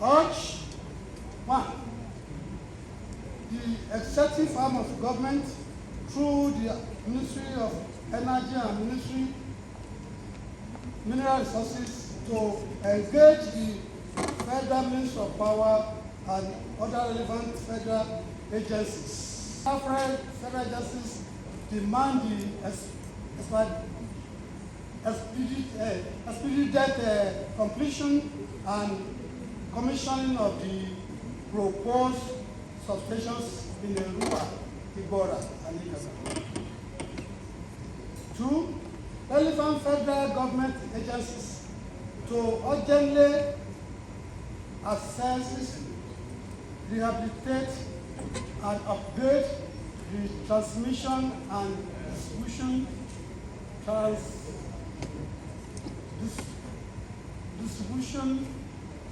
urge, one, the executive arm of government through the Ministry of Energy and Ministry Mineral Resources to engage the Federal Ministry of Power and other relevant federal agencies. Several federal agencies demand the expedited completion and commissioning of the proposed substations in the Ruwa, Ibora, and Ikasa. 2, relevant federal government agencies to urgently assess, rehabilitate, and upgrade the transmission and distribution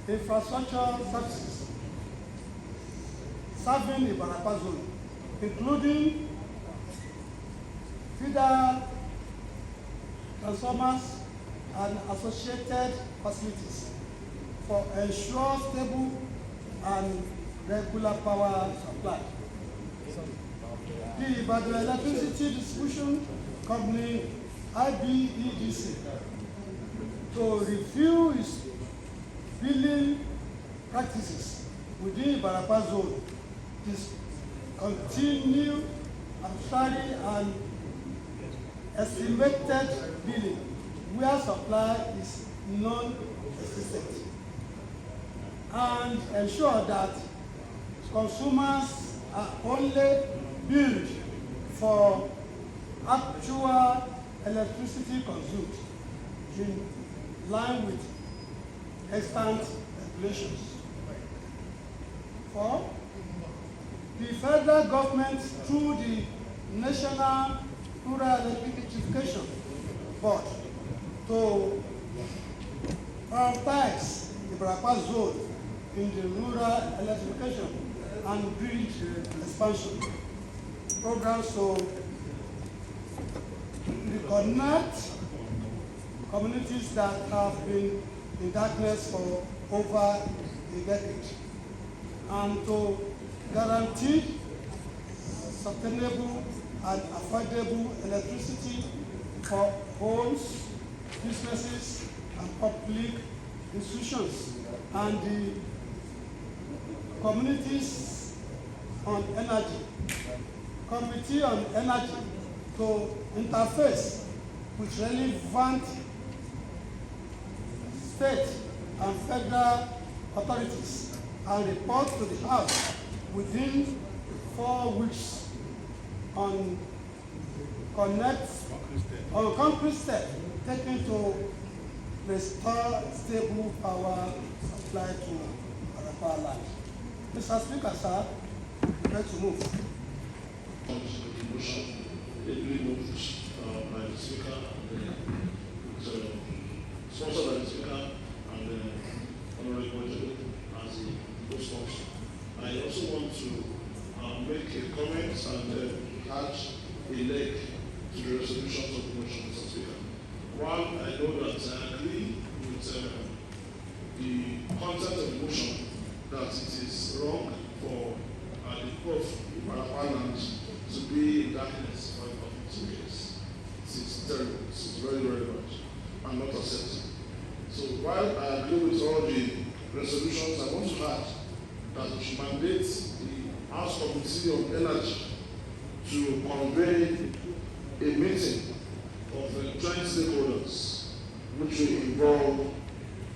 infrastructure services serving the Ibedc zone, including feeder transformers and associated facilities for ensure stable and regular power supply. The Ibedc Electricity Distribution Company, Ibedc, to review its billing practices within Ibedc zone, discontinue arbitrary and estimated billing where supply is non-existent, and ensure that consumers are only billed for actual electricity consumed in line with extant regulations. 4, the federal government through the National Rural Electrification Board to prioritize the Ibedc zone in the rural electrification and grid expansion programs to reconnect communities that have been in darkness for over a decade, and to guarantee sustainable and affordable electricity for homes, businesses, and public institutions, and the communities on energy, Committee on Energy, to interface with relevant state and federal authorities and report to the House within 4 weeks on concrete steps taken to restore stable power supply to our power land. Mr. Speaker, sir, let's move. By the Speaker, sponsored by the Speaker and Honorable as the co-sponsor. I also want to make a comment and add a leg to the resolutions of the motion, Mr. Speaker. One, I know that I agree with the content of the motion that it is wrong for the poor Ibedc to be in darkness for 2 years. It is terrible. It is very, very bad and not acceptable. So while I agree with all the resolutions, I want to add that we should mandate the House Committee on Energy to convene a meeting of joint stakeholders, which will involve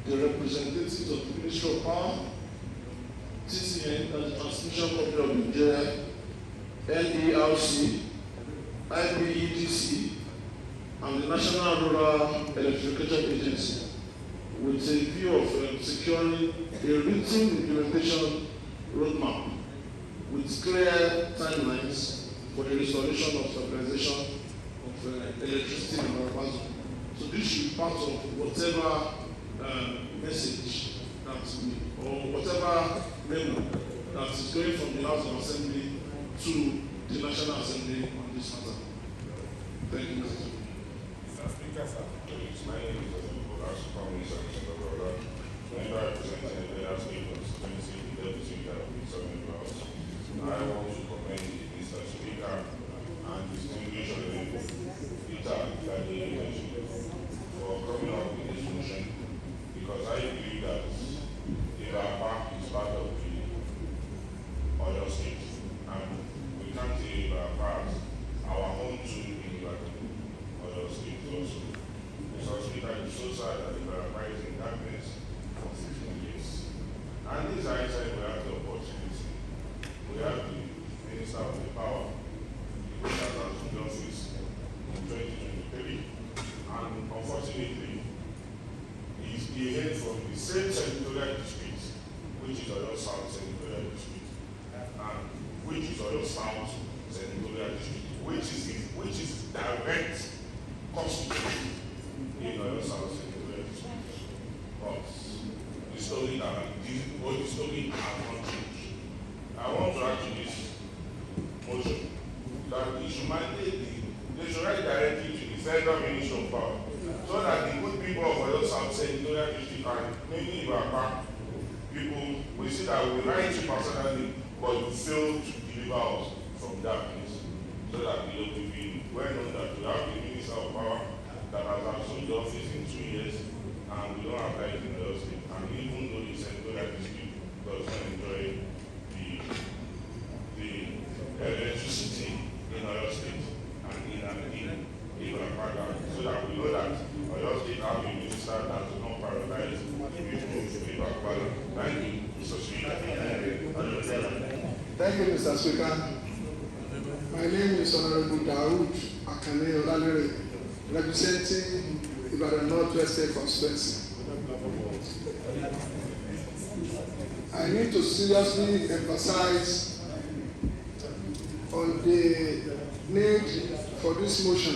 the representatives of the Ministry of Power, TCN, as the Transmission Company of Nigeria, NERC, Ibedc, and the National Rural Electrification Agency, with a view of securing a written implementation roadmap with clear timelines for the restoration of stabilization of electricity in our zone. So this should be part of whatever message that we, or whatever memo that is going from the House of Assembly to the National Assembly on this matter. Thank you, Mr. Speaker, sir. My name is Adelabu, member representing the Ibedc State. And this I said we have the opportunity. We have the Minister of the Power, which has assumed the office in 2023. And unfortunately, he's behaved from the same senatorial district, which is Oyo South Senatorial District, and which is Oyo South Senatorial District, which is direct constitution in Oyo South Senatorial District. But the story has not changed. I want to add to this motion that it should mandate they should write directly to the Federal Ministry of Power, so that the good people of Oyo South Senatorial District and maybe Ibedc people will see that we write you personally, but you fail to deliver us from that place, so that we will be well known that we have the Minister of Power that has assumed the office in 2 years, and we don't have that in the state. And even though the Senatorial District does not enjoy the electricity in Oyo State and in Ibedc, so that we know that Oyo State have a minister that does not paralyze people in Ibedc. Thank you, Mr. Speaker. Thank you, Mr. Speaker. My name is Honorable Daoud Akane Olalere, representing Ibadan Northwest State Constituency. I need to seriously emphasize on the need for this motion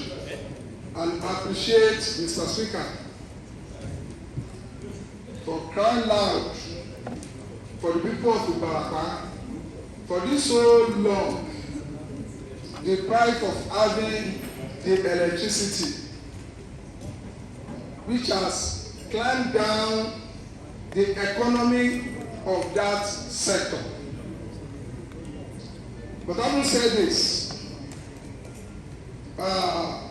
and appreciate Mr. Speaker for crying loud for the people of Ibedc for this so long, deprived of having the electricity, which has climbed down the economy of that sector. But having said this, I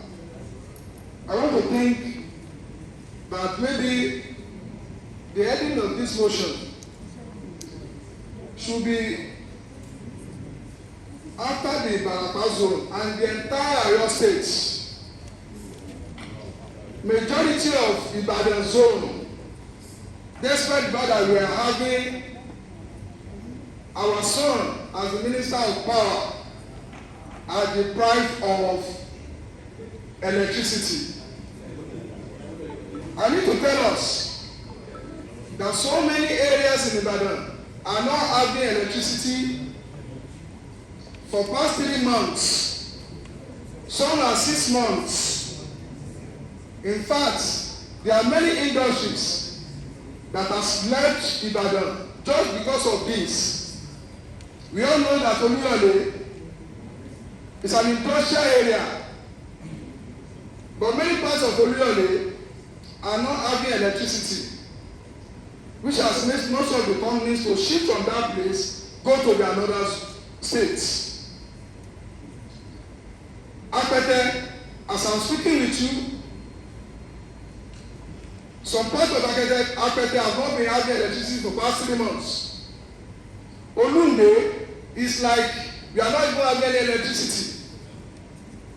want to think that maybe the heading of this motion should be after the Ibedc zone and the entire Oyo State. Majority of Ibadan zone, despite the fact that we are having our son as the Minister of Power, are deprived of electricity. I need to tell us that so many areas in Ibadan are not having electricity for past 3 months. Some are 6 months. In fact, there are many industries that have left Ibadan just because of this. We all know that Oluyole is an industrial area, but many parts of Oluyole are not having electricity, which has made most of the companies to shift from that place, go to the another states. Apete, as I'm speaking with you, some parts of Apete have not been having electricity for past 3 months. Olunde is like we are not even having any electricity.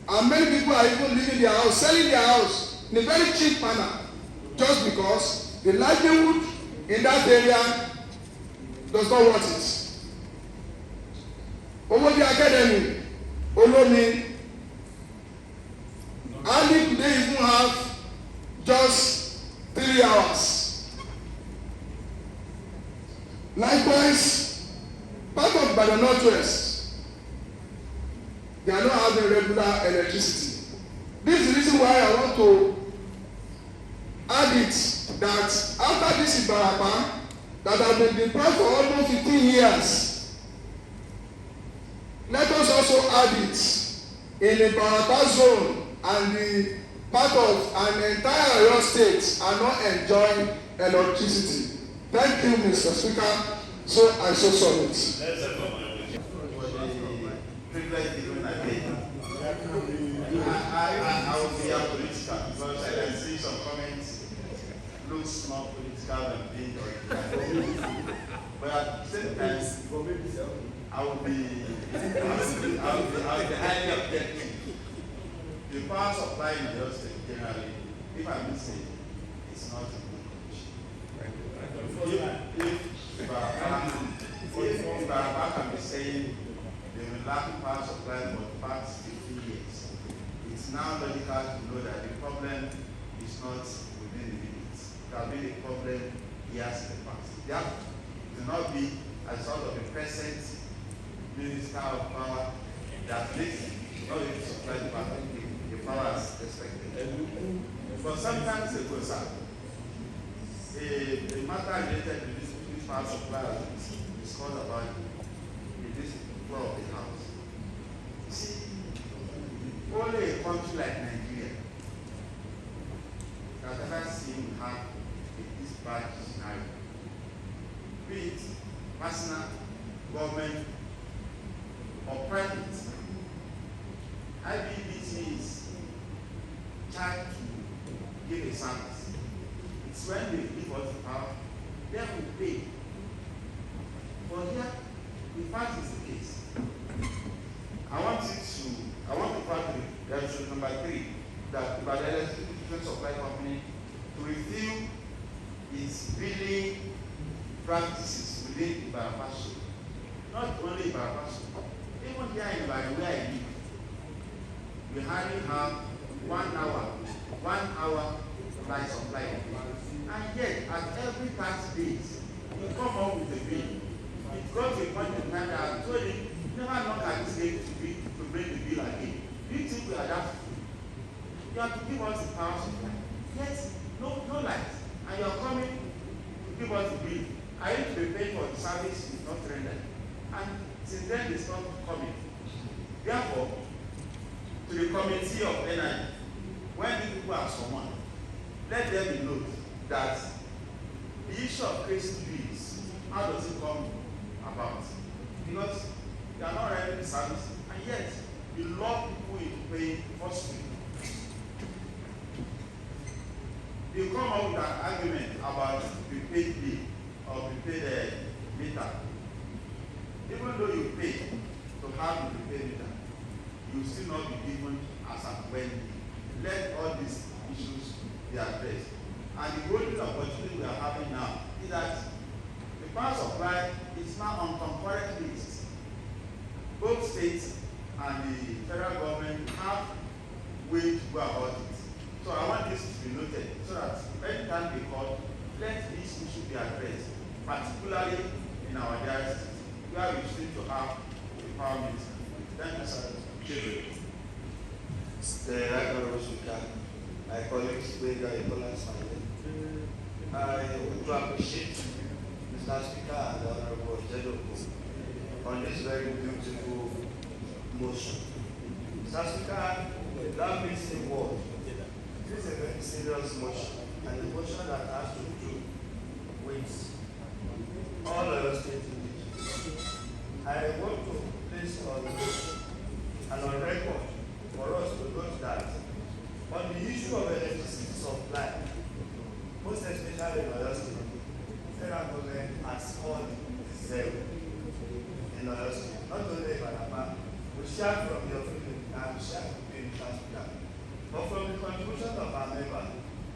And many people are even leaving their house, selling their house in a very cheap manner, just because the livelihood in that area does not want it. Omodi Academy, Olomi, hardly do they even have just 3 hours. Likewise, part of Ibadan Northwest, they are not having regular electricity. This is the reason why I want to add it that after this Ibedc that have been deprived for almost 15 years, let us also add it in the Ibedc zone and the part of an entire Oyo State are not enjoying electricity. Thank you, Mr. Speaker. So I so submit. I will be apolitical because I can see some comments looks more political than being original. But at the same time, I will be highly objective. The power supply in the state generally, if I may say, it's not in good condition. If lacking power supply for the past 15 years. It's now logical to know that the problem is not within the limits. It has been a problem years in the past. Therefore, it will not be as sort of a present minister of power that makes it not able to supply the power as expected. But sometimes it goes up. A matter related to this power supply is discussed about this floor of the house. See, only a country like Nigeria has ever seen have this bad scenario. Be it personal, government, or private. Ibedc is charged to give a service. It's when they give us the power, then we pay. But here, the fact is the case. I want to part with resolution number 3 that the Ibedc Supply Company to review its billing practices within Ibedc. Not only Ibedc, even here in Ibedc where I live, we hardly have 1 hour supply supply. And yet, at every 30 days, you come up with a bill. It got to a point in time that I told him, never knock at this gate to bring the bill again. Do you think we are that fool? You have to give us the power supply. Yes, no light. And you are coming to give us the bill. I need to be paid for the service is not rendered. And since then, they stopped coming. Therefore, to the committee of NI, when the people are someone, let them be known that the issue of creating bills, how does it come about? Because they are not rendering the service, and yet you lock people into paying forcefully. You come up with an argument about prepaid bill or prepaid meter. Even though you pay to have the prepaid meter, you will still not be given as and when. Let all these issues be addressed. And the golden opportunity we are having now is that the power supply is now on concurrent list. Both states and the federal government have ways to go about it. So I want this to be noted so that anytime they call, let this issue be addressed, particularly in our diocese, where we seem to have a power minister. Thank you, sir. The Right Honorable Speaker, my colleagues, I want to appreciate Mr. Speaker and the Honorable Adelabu on this very beautiful motion. Mr. Speaker, allow me to say a word. This is a very serious motion, and the motion that has to do with all our state indigenous. I want to place on the motion and on record for us to note that on the issue of electricity supply, most especially in Oyo State, federal government has called zero in Oyo State. Not only in Adelabu, we share from your feeling and we share from the Speaker. But from the contribution of our members,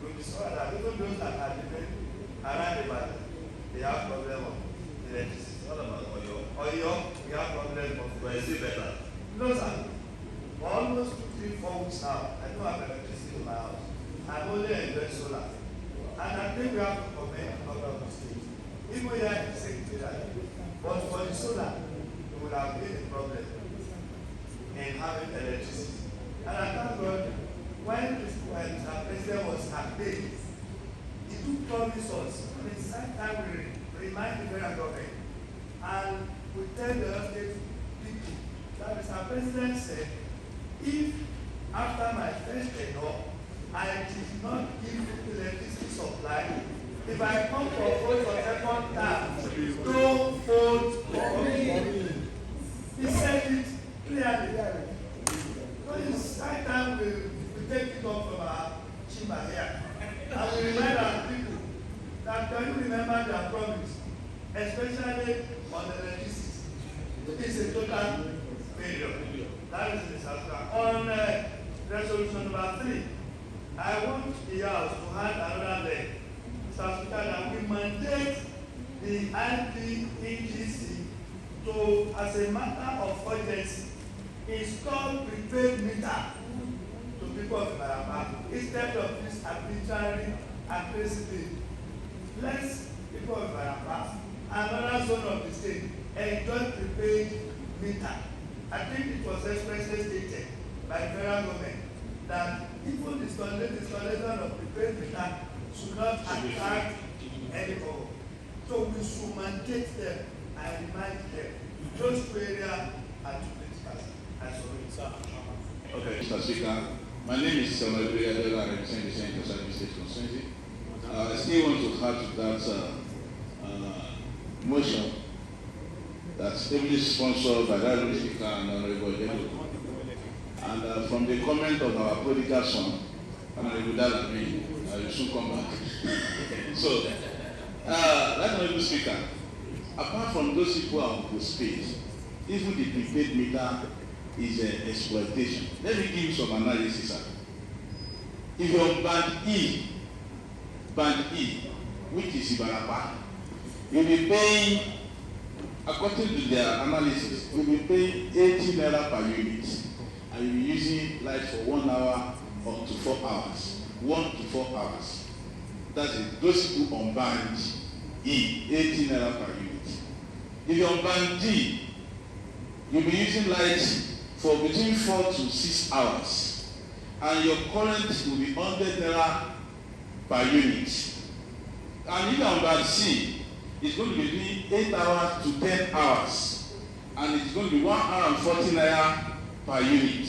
we discover that even those that are living around the valley, they have problem of electricity. What about Oyo, we have problem of But is it better? No, sir. For almost 2-3-4 weeks now, I don't have electricity in my house. I'm only enjoying solar. And I think we have to commend the government of the state. Even here in the secretariat. But for the solar, it would have been a problem in having electricity. And I thank God, when the president was campaigning, he took promise us. At the same time, we remind the federal government. And we tell the state people that Mr. President said, if after my first tenure, I did not give electricity supply, if I come for vote for second term, don't vote for me. He said it clearly. So it's high time we take it up from our chamber here. And we remind our people that can you remember their promise, especially on the electricity. It is a total failure. That is the disaster. On resolution number 3, I want the House to have another leg. Mr. Speaker, that we mandate the IPEGC to, as a matter of urgency, install prepaid meter to people of Ibarapa instead of this arbitrary and crazy thing. Let people of Ibarapa and another zone of the state enjoy prepaid meter. I think it was expressly stated by the federal government that even the installation of prepaid meter should not attract anymore. So we should mandate them and remind them. Those two areas are too critical. Okay, Mr. Speaker, my name is Adelabu. I represent the Central Service State Constituency. I still want to add to that motion that's heavily sponsored by the Speaker and Honorable Ibedc. And from the comment of our political son, Honorable Adelabu, I will soon come back. So, like Honorable Speaker, apart from those people who are postpaid, even the prepaid meter is exploitation. Let me give you some analysis, sir. If you're on band E, which is Ibarapa, you'll be paying, according to their analysis, you'll be paying 80 naira per unit, and you'll be using light for 1 hour up to 4 hours. 1 to 4 hours. That's it. Those people on band E, 80 naira per unit. If you're on band D, you'll be using light for between 4 to 6 hours, and your current will be 100 naira per unit. And if you're on band C, it's going to be between 8 hours to 10 hours, and it's going to be 1 hour and 40 naira per unit.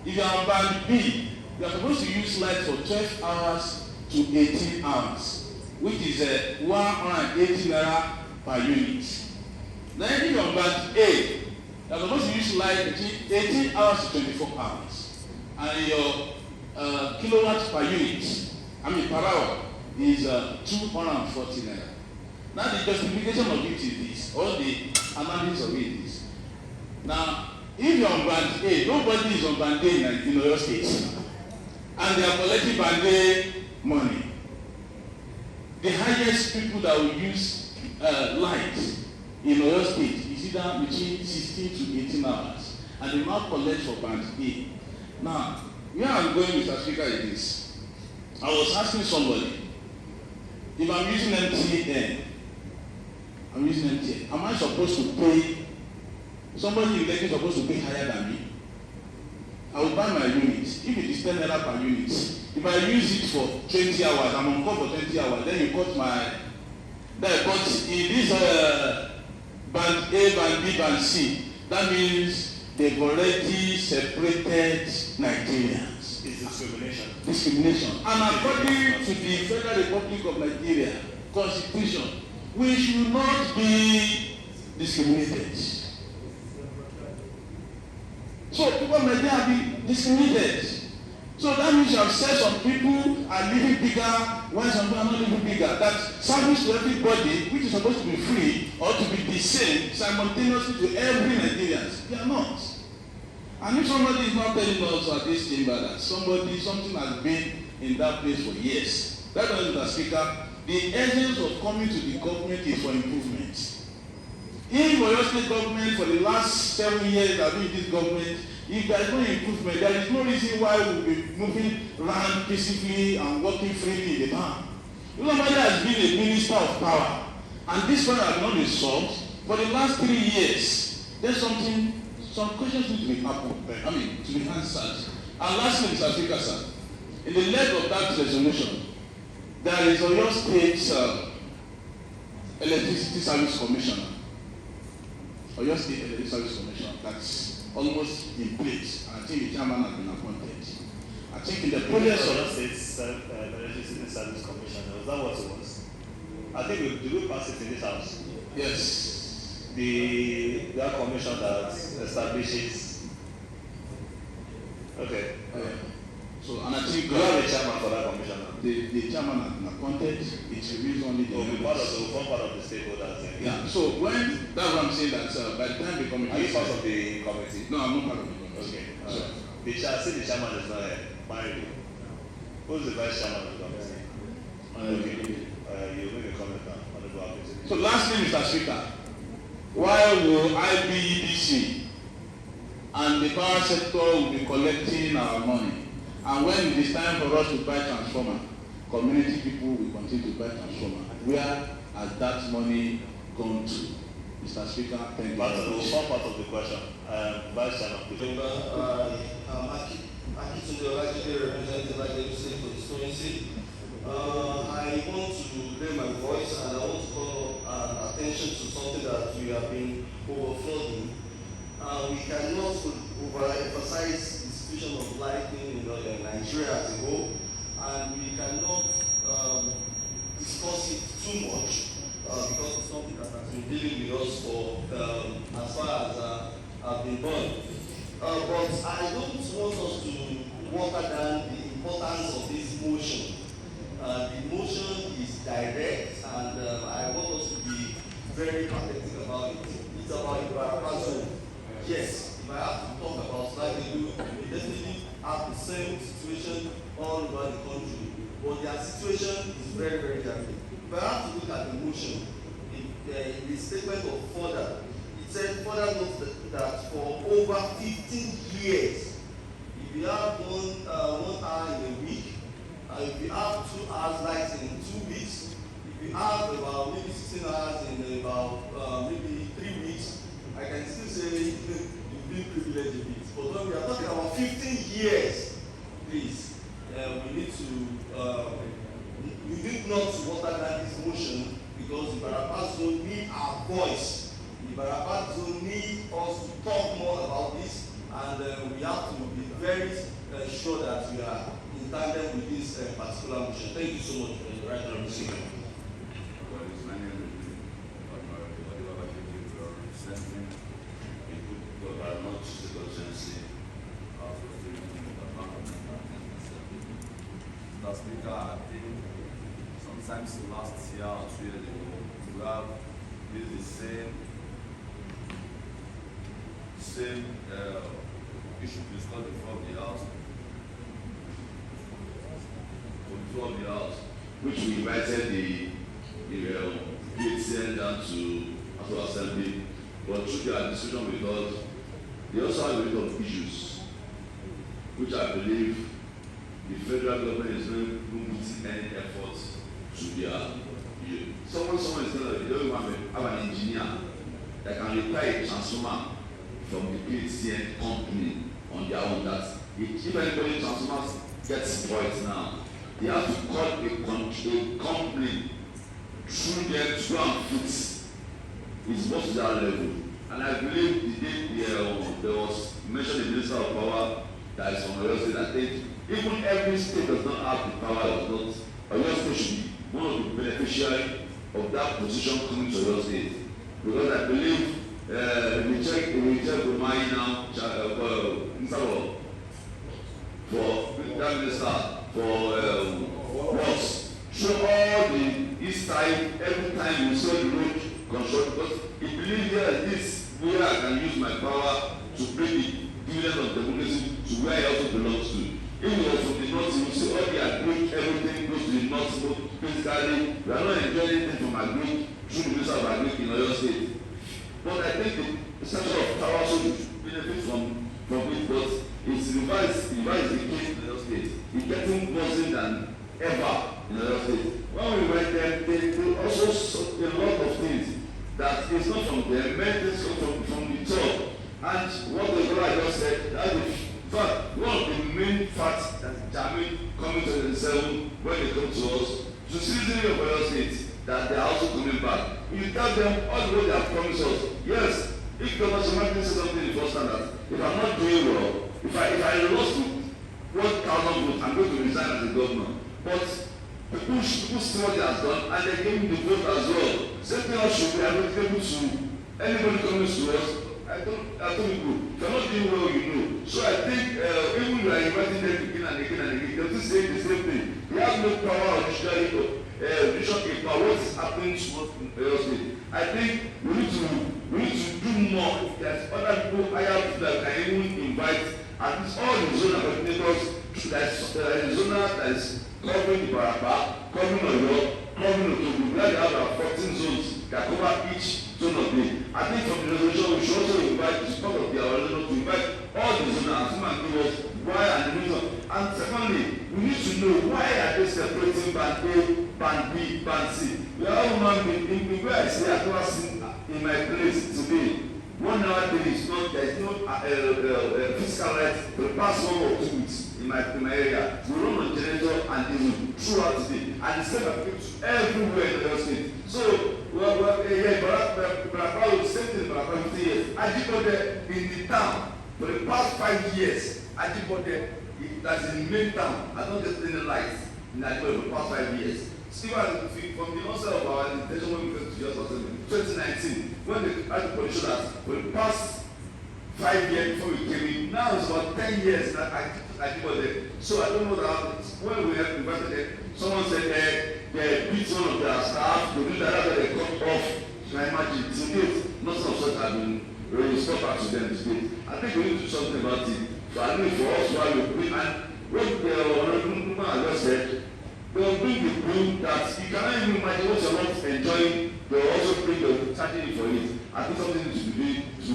If you're on band B, you're supposed to use light for 12 hours to 18 hours, which is 180 naira per unit. Then if you're on band A, you're supposed to use light between 18 hours to 24 hours. And your kilowatts per unit, per hour, is 240 naira. Now the justification of it is this, or the analysis of it is. Now, if you're on band A, nobody is on band A in your state, and they are collecting band A money. The highest people that will use light in Oyo State is either between 16 to 18 hours, and they now collect for band A. Now, where I'm going, Mr. Speaker, is this. I was asking somebody, if I'm using MTN, am I supposed to pay, somebody in Lekki is supposed to pay higher than me? I will buy my unit. If it is 10 naira per unit, if I use it for 20 hours, I'm on call for 20 hours, then you cut my, but in this band A, band B, band C, that means they've already separated Nigerians. It's discrimination. Discrimination. And according to the Federal Republic of Nigeria Constitution, we should not be discriminated. So people in Nigeria have been discriminated. So that means you have said some people are living bigger when some people are not living bigger. That service to everybody, which is supposed to be free or to be the same simultaneously to every Nigerian, they are not. And if somebody is not telling us at this chamber that something has been in that place for years, that is, Mr. Speaker, the essence of coming to the government is for improvement. In Oyo State government, for the last 7 years I've been in this government, if there is no improvement, there is no reason why we will be moving around peacefully and working freely in the town. Nobody has been a minister of power, and this one has not been solved for the last 3 years. There's some questions need to be to be answered. And lastly, Mr. Speaker, sir, in the leg of that resolution, there is Oyo State Electricity Service Commissioner. Oyo State Electricity Service Commissioner that's almost in place. I think the chairman has been appointed. I think in the process of Oyo State Electricity Service Commissioner, was that what it was? I think did we pass it in this house? yes. That commission that establishes. Okay. So, and I think you are the chairman for that commission now. The chairman has been appointed. It reviews only the one part of the stakeholders. Yeah. So when that's what I'm saying that by the time the committee. Are you part of the committee? No, I'm not part of the committee. Okay. The chairman is not married. Who's the vice chairman of the committee? Okay. You make a comment now. So lastly, Mr. Speaker, why will Ibedc and the power sector will be collecting our money? And when it is time for us to buy transformer, community people will continue to buy transformer. Where has that money gone to? Mr. Speaker, thank you. One part of the question, Vice Chairman, please. Representing Adelabu State constituency. I want to lay my voice and I want to call attention to something that we have been overflowing. We cannot overemphasize the situation of lighting in Nigeria as a whole, and we cannot discuss it too much because it's something that has been dealing with us for as far as I've been born. But I don't want us to water down the importance of this motion. The motion is direct, and I want us to be very pathetic about it. It's about Ibedc zone. Yes, if I have to talk about Adelabu, we definitely have the same situation all over the country, but their situation is very, very different. If I have to look at the motion, in the statement of further, it said further note that for over 15 years, if you have 1 hour in a week, if you have 2 hours light in 2 weeks, if you have about maybe 16 hours in about maybe 3 weeks, I can still say you've been privileged a bit. But when we are talking about 15 years, please, we need not to water down this motion, because the Ibedc zone need our voice. The Ibedc zone need us to talk more about this, and we have to be very sure that we are in tandem with this particular motion. Thank you so much for the right honourable speaker. Mr. Speaker, I think sometimes last year or 2 years ago, we have used the same issue discussed before the House. Which we invited the PHCN down to House Assembly, but through their discussion with us, they also have a lot of issues, which I believe the federal government is not putting any effort to their view. Someone is going to don't want to have an engineer that can repair a transformer from the PHCN company on their own. That if anybody transformers gets spoiled now, they have to call a company through them to go and fix. It's not to that level. And I believe the day there was mentioned the Minister of Power that is from Oyo State. I think even every state does not have the power, does not. Oyo State should be one of the beneficiaries of that position coming to Oyo State. Because I believe we check the money now for that minister for works. Through all the east side, every time we saw the road construction, because he believes here this where I can use my power to bring the dividend of democracy to where it also belongs to. If we are from the north, you see all the agric, everything goes to the north. So basically, we are not enjoying anything from agric through the Minister of Agric in Oyo State. But I think the section of power should benefit from it, but it's revised the case in Oyo State. It's getting worse than ever in Oyo State. When we went there, they also saw a lot of things that is not from them, meant from the top. And what the brother just said, that is fact, one of the main facts that Germany coming to themselves when they come to us, to citizens of Oyo State, that they are also coming back. You tell them all the way they have promised us. Yes, if Governor Somali says something in the first standard, if I'm not doing well, if I lost 1,000 votes, I'm going to resign as a governor. But people see what he has done, and they gave him the vote as well. Same thing else should be able to anybody coming to us. I told people, if you're not doing well, you know. So I think even we are inviting them again and again and again, they're still saying the same thing. They have no power or vision about what is happening to us in Oyo State. I think we need to do more. If there's other people higher people that can even invite, at least all the zone coordinators, there's a zone that is covering the Ibedc, covering Oyo, covering Otobu. Where they have 14 zones that cover each so not be. I think from the resolution we should also invite, as part of the resolution, to invite all the zoners who can give us why and the reason. And secondly, we need to know why are they separating band A, band B, band C. We are all human beings. In where I say I never seen in my place today. 1 hour daily is not, there is no physical right for the past 1 or 2 weeks in my area. We run on generator and they will throughout the day. And the same applies everywhere in the state. So, Barapa, same thing for 50 years. Ajibode in the town for the past 5 years. Ajibode, that's in the main town. I don't get any lights in Ajibode for the past 5 years. Still, from the onset of our intention when we went to just 2019, when the Ajibode showed us for the past 5 years before we came in, now it's about 10 years that Ajibode. So I don't know that when we have invited them, someone said they beat one of their staff, they do that, they cut off. So I imagine to date, nothing of such has been restored back to them to date. I think we need to do something about it. So I think for us, while we bring, and what the Honorable Man just said, they will bring the broom that you cannot even imagine what you're not enjoying. They will also bring the charging for it. I think something needs to be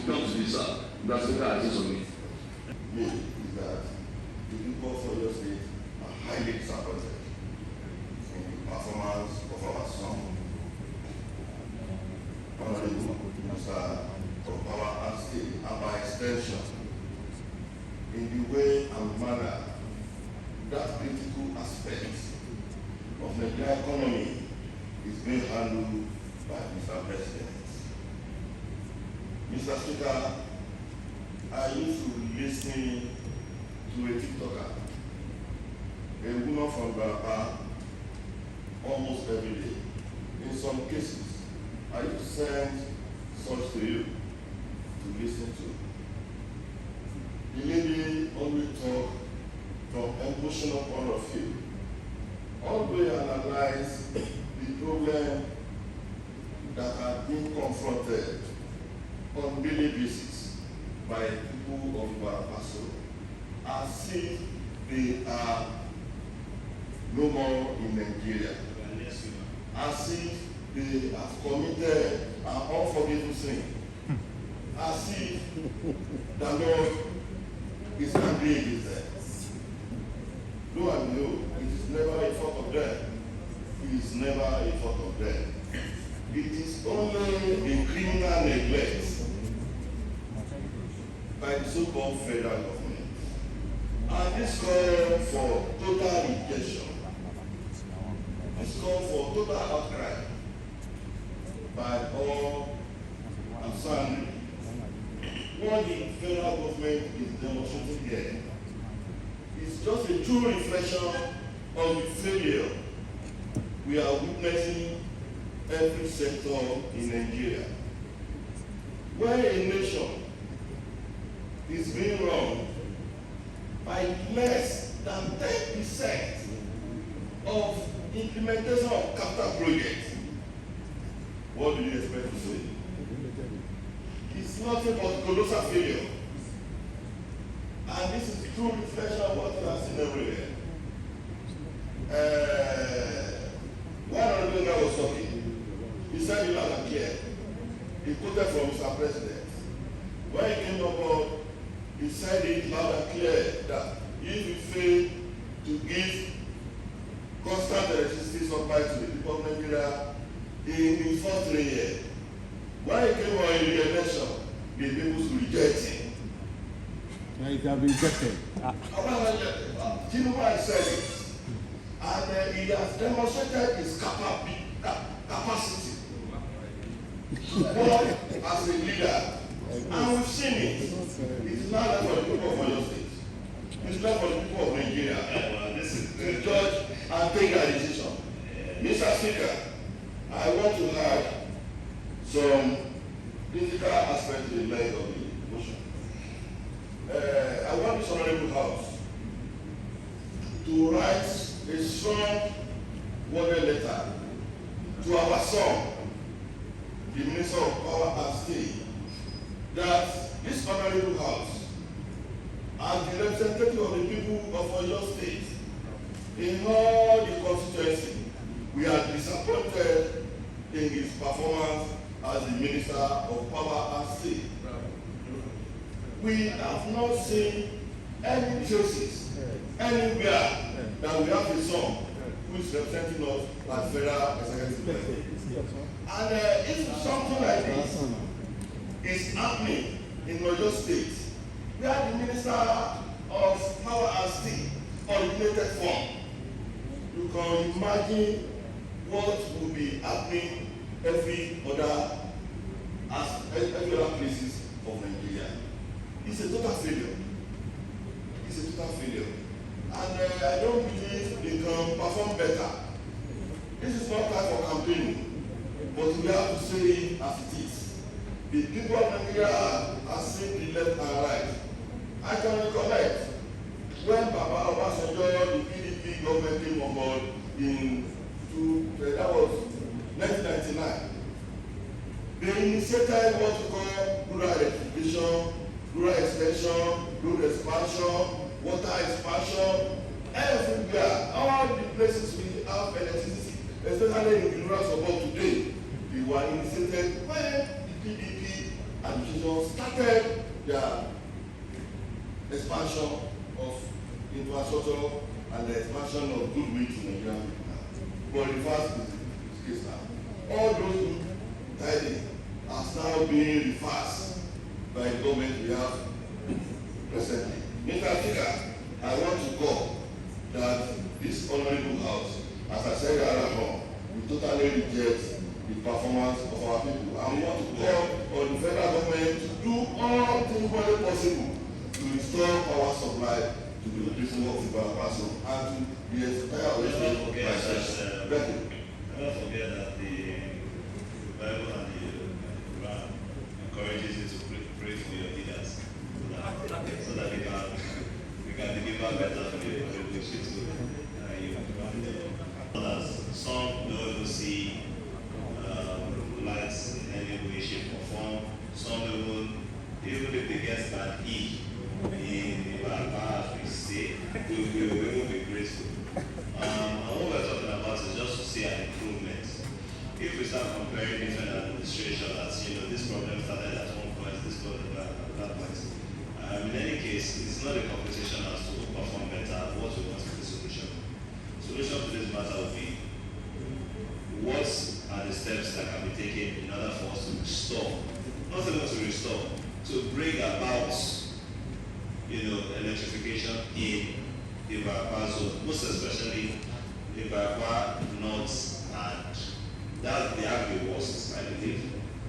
done to this. That's what I say on it. Me is that the people for your state are highly disappointed in the performance of our song. Honorable Minister of Power and State, and by extension, in the way and manner that critical aspect of the Nigerian economy is being handled by Mr. President. Mr. Speaker, I used to listen to a TikToker, a woman from Barapa, almost every day. In some cases, I used to send songs to you to listen to. The lady always talk from emotional point of view. Always analyze the problem that are being confronted on daily basis by people of Barapaso, as if they are no more in Nigeria, as if they have committed an unforgivable sin, as if the Lord is angry against them. Lo and behold, it is never a fault of them. It is never a fault of them. It is only a criminal neglect by the so-called federal government. And this call for total rejection. This call for total outcry by all and sundry. What the federal government is demonstrating here is just a true reflection of the failure we are witnessing every sector in Nigeria. Where a nation is being run by less than 10% of implementation of capital projects, what do you expect to say? It's nothing but colossal failure. And this is true reflection of what we have seen everywhere. One of the guy was talking, he said it loud and clear. He quoted from Mr. President. When he came aboard, he said it loud and clear that if we fail to give constant electricity supply to the people of Nigeria in the first 3 years, when he came on in the election, the people should reject him. Yeah, it can be rejected. Tinubu said it, and he has demonstrated his capacity to work as a leader, and we've seen it. It's not that for the people of Oyo State. It's not for the people of Nigeria. This is to judge and take a decision. Mr. Speaker, I want to add some critical aspect to the leg of the motion. I want this honorable house to write a strong worded letter to our son, the Minister of Power and State, that this honorable house, as the representative of the people of Oyo State, in all the constituency, we are disappointed in his performance as as the Minister of Power and State. We have not seen any traces anywhere that we have a son who is representing us at federal executive level. And if something like this is happening in Oyo State, where the Minister of Power and State originated from, you can imagine what will be happening every other places of Nigeria. It's a total failure. It's a total failure. And I don't believe they can perform better. This is not time for campaigning, but we have to say it as it is. The people of Nigeria are seeing the left and right. I can recollect when Baba Obasanjo, the PDP government came on board that was 1999. They initiated what we call rural electrification, rural extension, road expansion, water expansion, everywhere. All the places we have electricity, especially in the rural suburb today, they were initiated when the PDP administration started their expansion of infrastructure and the expansion of goodwill to Nigeria. But the fact is the case now. All those tidings are now being reversed by the government we have presently. Mr. Speaker, I want to call that this honorable house, as I said earlier, we totally reject the performance of our people. And we want to call on the federal government to do all things possible to restore power supply to the people of the person and to the entire Never forget that the Bible and the Quran encourages you to pray for your leaders so that we can deliver better for you. Some don't even see lights in any way, shape, or form. Some even if they get an E in the as we say, we will be grateful. And what we're talking about is just to see an improvement. If we start comparing different administrations, this problem started at one point, this problem at that point. In any case, it's not a competition as to who perform better, what we want to be the solution. Solution to this matter would be, what are the steps that can be taken in order for us to restore, not even to restore, to bring about, electrification in the Ibarapa zone, most especially the Ibarapa North, and that they have the worst, I believe,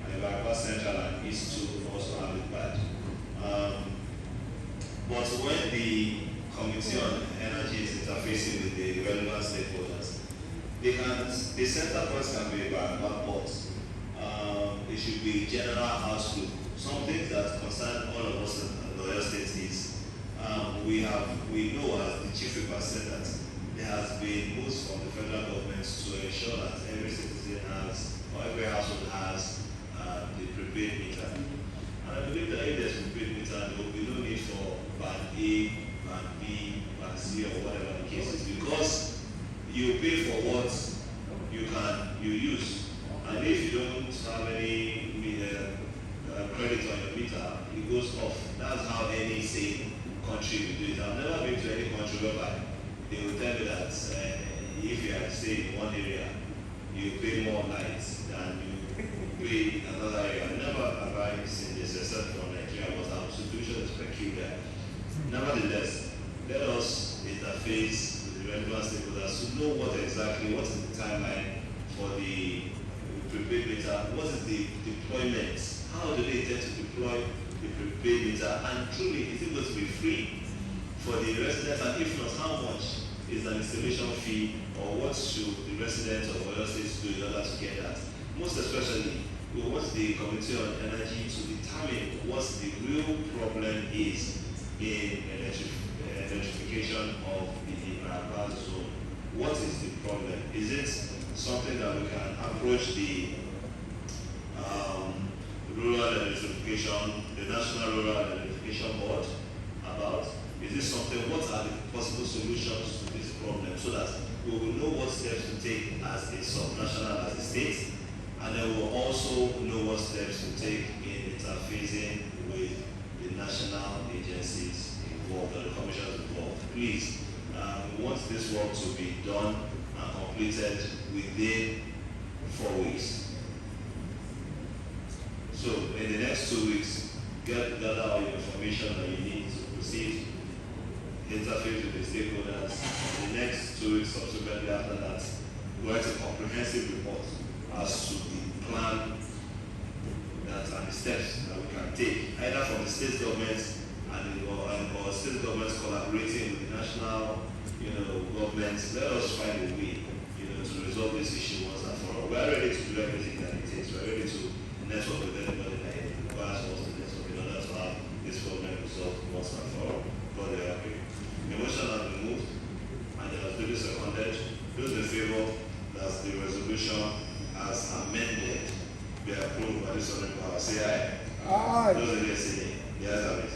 and the Ibarapa Central and East too also have it bad. But when the Committee on Energy is interfacing with the relevant stakeholders, the center points can be Ibarapa Port. It should be general outlook. Something that concerns all of us in Oyo State is we know, as the Chief Whip said, that there has been moves from the federal government to ensure that every citizen has, or every household has, the prepaid meter. And I believe that if there's a prepaid meter, there will be no need for band A, band B, band C, or whatever the case is, because you pay for what you use. And if you don't have any credit on your meter, it goes off. That's how any sane country will do it. I've never been to any country whereby they will tell you that if you are staying in one area, you pay more lights than you pay in another area. Never have I seen this except for Nigeria, but our situation is peculiar. Nevertheless, let us interface with the relevant stakeholders to know what is the timeline for the prepaid meter, what is the deployment, how do they intend to deploy the prepaid meter, and truly is it going to be free for the residents, and if not, how much is an installation fee, or what should the residents of Oyo State do in order to get that? Most especially, we want the Committee on Energy to determine what the real problem is in electrification of the Ibarapa zone. What is the problem? Is it something that we can approach the rural electrification, the National Rural Electrification Board about? Is this something, what are the possible solutions to this problem, so that we will know what steps to take as a subnational, as a state, and then we'll also know what steps to take in interfacing with the national agencies involved or the commissions involved. Please, we want this work to be done and completed within 4 weeks. So in the next 2 weeks, gather all the information that you need to proceed, interface with the stakeholders. In the next 2 weeks subsequently after that, we write a comprehensive report as to the plan and the steps that we can take, either from the state government or state governments collaborating with the national, governments. Let us find a way, to resolve this issue once and for all. We are ready to do everything that it takes. We are ready to network with anybody that requires us to network in order to have this problem resolved once and for all. God they are great. The motion has been moved and it has been seconded. Those in favor that the resolution as amended be approved by this honorable house. Say aye. Aye. Those against say nay. The ayes have it.